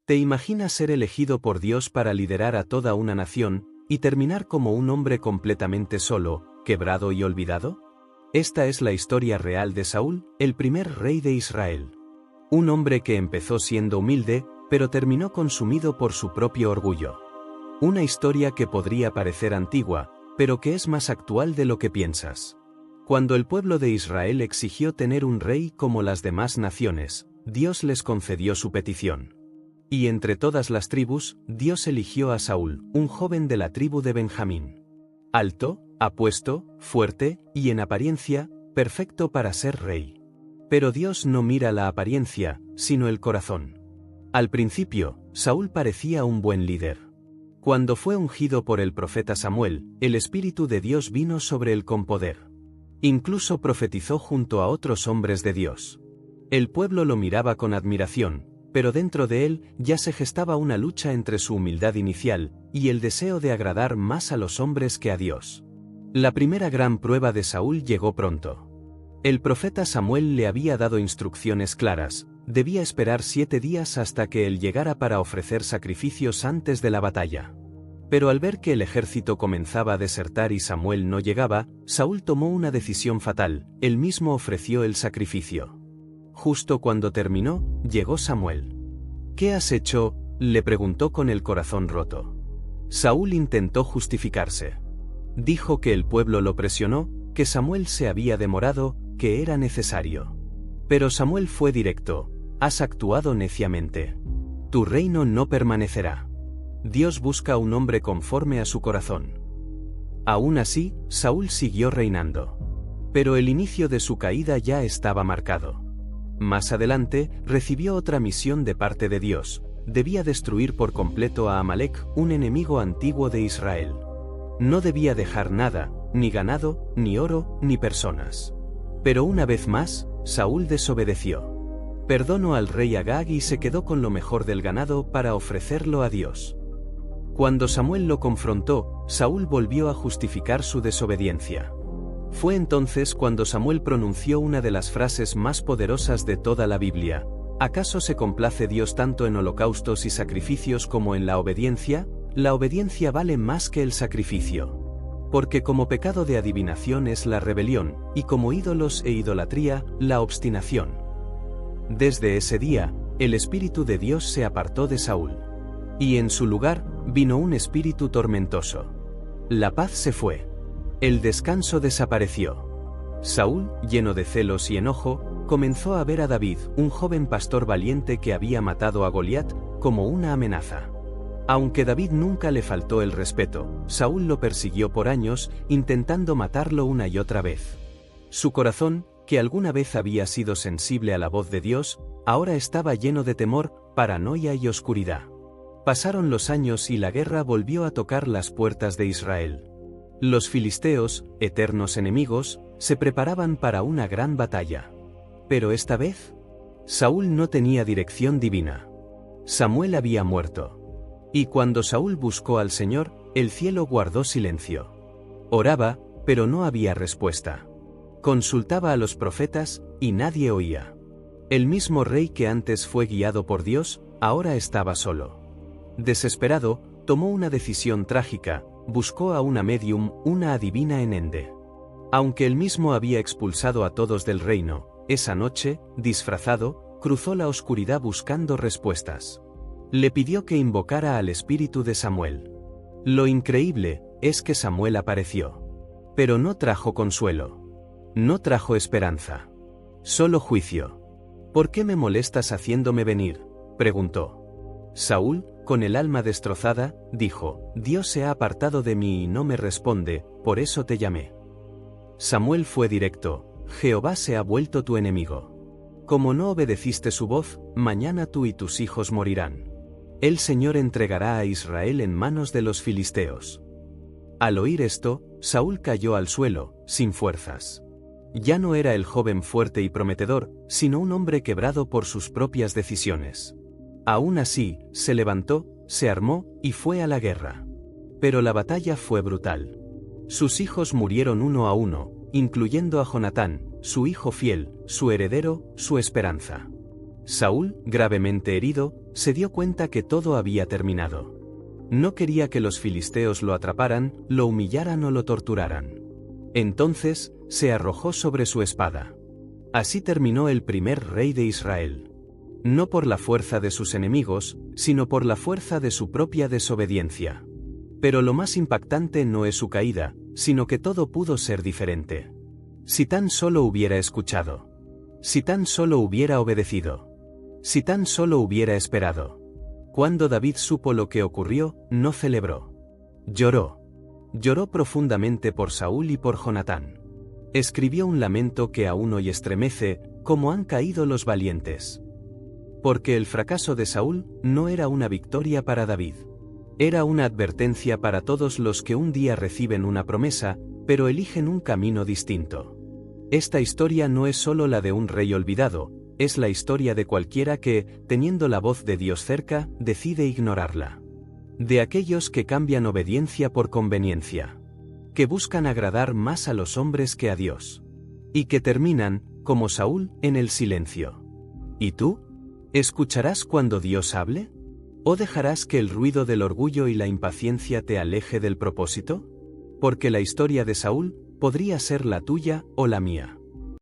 ¿Te imaginas ser elegido por Dios para liderar a toda una nación, y terminar como un hombre completamente solo, quebrado y olvidado? Esta es la historia real de Saúl, el primer rey de Israel. Un hombre que empezó siendo humilde, pero terminó consumido por su propio orgullo. Una historia que podría parecer antigua, pero que es más actual de lo que piensas. Cuando el pueblo de Israel exigió tener un rey como las demás naciones, Dios les concedió su petición. Y entre todas las tribus, Dios eligió a Saúl, un joven de la tribu de Benjamín. Alto, apuesto, fuerte, y en apariencia, perfecto para ser rey. Pero Dios no mira la apariencia, sino el corazón. Al principio, Saúl parecía un buen líder. Cuando fue ungido por el profeta Samuel, el Espíritu de Dios vino sobre él con poder. Incluso profetizó junto a otros hombres de Dios. El pueblo lo miraba con admiración, pero dentro de él ya se gestaba una lucha entre su humildad inicial y el deseo de agradar más a los hombres que a Dios. La primera gran prueba de Saúl llegó pronto. El profeta Samuel le había dado instrucciones claras: debía esperar 7 días hasta que él llegara para ofrecer sacrificios antes de la batalla. Pero al ver que el ejército comenzaba a desertar y Samuel no llegaba, Saúl tomó una decisión fatal: él mismo ofreció el sacrificio. Justo cuando terminó, llegó Samuel. ¿Qué has hecho?, le preguntó con el corazón roto. Saúl intentó justificarse. Dijo que el pueblo lo presionó, que Samuel se había demorado, que era necesario. Pero Samuel fue directo: has actuado neciamente. Tu reino no permanecerá. Dios busca un hombre conforme a su corazón. Aún así, Saúl siguió reinando. Pero el inicio de su caída ya estaba marcado. Más adelante, recibió otra misión de parte de Dios: debía destruir por completo a Amalek, un enemigo antiguo de Israel. No debía dejar nada, ni ganado, ni oro, ni personas. Pero una vez más, Saúl desobedeció. Perdonó al rey Agag y se quedó con lo mejor del ganado para ofrecerlo a Dios. Cuando Samuel lo confrontó, Saúl volvió a justificar su desobediencia. Fue entonces cuando Samuel pronunció una de las frases más poderosas de toda la Biblia: ¿acaso se complace Dios tanto en holocaustos y sacrificios como en la obediencia? La obediencia vale más que el sacrificio. Porque como pecado de adivinación es la rebelión, y como ídolos e idolatría, la obstinación. Desde ese día, el Espíritu de Dios se apartó de Saúl. Y en su lugar, vino un espíritu tormentoso. La paz se fue. El descanso desapareció. Saúl, lleno de celos y enojo, comenzó a ver a David, un joven pastor valiente que había matado a Goliat, como una amenaza. Aunque David nunca le faltó el respeto, Saúl lo persiguió por años, intentando matarlo una y otra vez. Su corazón, que alguna vez había sido sensible a la voz de Dios, ahora estaba lleno de temor, paranoia y oscuridad. Pasaron los años y la guerra volvió a tocar las puertas de Israel. Los filisteos, eternos enemigos, se preparaban para una gran batalla. Pero esta vez, Saúl no tenía dirección divina. Samuel había muerto. Y cuando Saúl buscó al Señor, el cielo guardó silencio. Oraba, pero no había respuesta. Consultaba a los profetas, y nadie oía. El mismo rey que antes fue guiado por Dios, ahora estaba solo. Desesperado, tomó una decisión trágica: buscó a una medium, una adivina en Ende. Aunque él mismo había expulsado a todos del reino, esa noche, disfrazado, cruzó la oscuridad buscando respuestas. Le pidió que invocara al espíritu de Samuel. Lo increíble es que Samuel apareció. Pero no trajo consuelo. No trajo esperanza. Solo juicio. ¿Por qué me molestas haciéndome venir?, preguntó. Saúl, con el alma destrozada, dijo: Dios se ha apartado de mí y no me responde, por eso te llamé. Samuel fue directo: Jehová se ha vuelto tu enemigo. Como no obedeciste su voz, mañana tú y tus hijos morirán. El Señor entregará a Israel en manos de los filisteos. Al oír esto, Saúl cayó al suelo, sin fuerzas. Ya no era el joven fuerte y prometedor, sino un hombre quebrado por sus propias decisiones. Aún así, se levantó, se armó, y fue a la guerra. Pero la batalla fue brutal. Sus hijos murieron uno a uno, incluyendo a Jonatán, su hijo fiel, su heredero, su esperanza. Saúl, gravemente herido, se dio cuenta que todo había terminado. No quería que los filisteos lo atraparan, lo humillaran o lo torturaran. Entonces, se arrojó sobre su espada. Así terminó el primer rey de Israel. No por la fuerza de sus enemigos, sino por la fuerza de su propia desobediencia. Pero lo más impactante no es su caída, sino que todo pudo ser diferente. Si tan solo hubiera escuchado. Si tan solo hubiera obedecido. Si tan solo hubiera esperado. Cuando David supo lo que ocurrió, no celebró. Lloró. Lloró profundamente por Saúl y por Jonatán. Escribió un lamento que aún hoy estremece, como han caído los valientes. Porque el fracaso de Saúl no era una victoria para David. Era una advertencia para todos los que un día reciben una promesa, pero eligen un camino distinto. Esta historia no es solo la de un rey olvidado, es la historia de cualquiera que, teniendo la voz de Dios cerca, decide ignorarla. De aquellos que cambian obediencia por conveniencia. Que buscan agradar más a los hombres que a Dios. Y que terminan, como Saúl, en el silencio. ¿Y tú? ¿Escucharás cuando Dios hable? ¿O dejarás que el ruido del orgullo y la impaciencia te aleje del propósito? Porque la historia de Saúl podría ser la tuya o la mía.